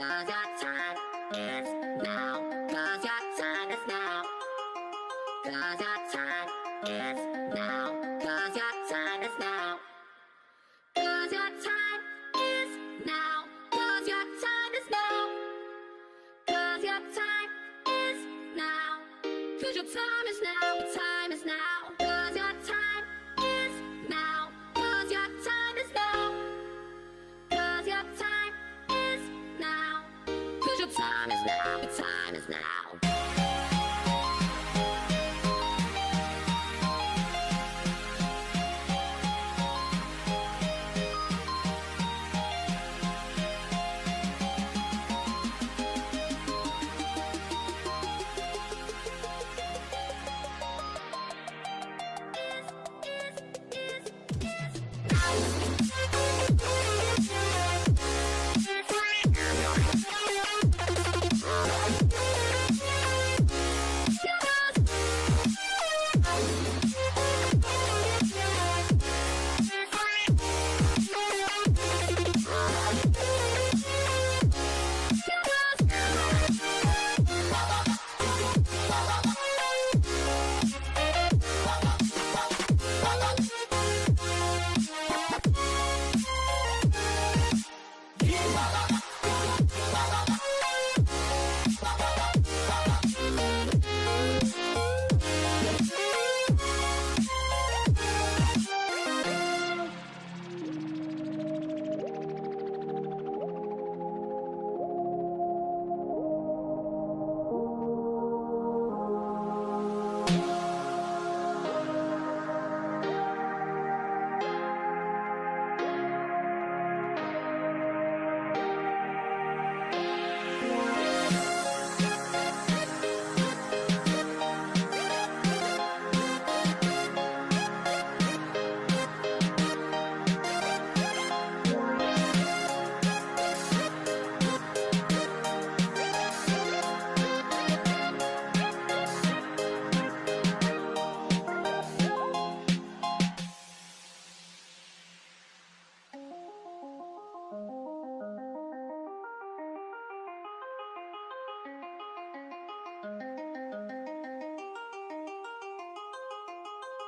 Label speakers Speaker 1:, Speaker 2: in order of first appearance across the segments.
Speaker 1: 'Cause your time is now. 'Cause your time is now. 'Cause your time is now. 'Cause your time is now. 'Cause your time is now. 'Cause your time is now. 'Cause your time is now. 'Cause your time is now. Your time is now. 'Cause your time is now. 'Cause your time is now. 'Cause your time is now. 'Cause your time is now. Your time is now.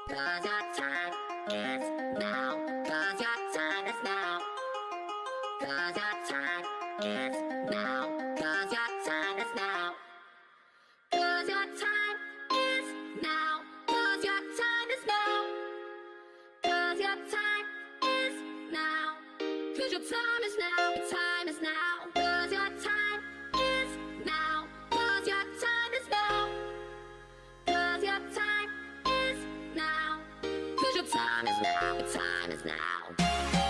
Speaker 1: Cause your time is now. Cause your time is now. Cause your time is now. Cause your time is now. Cause your time is now. Cause your time is now. Cause your time is now. Cause your time is now. Your time is now. Cause your time is now. Cause your time is now. Cause your time is now. 'Cause your time is now. Your time is now.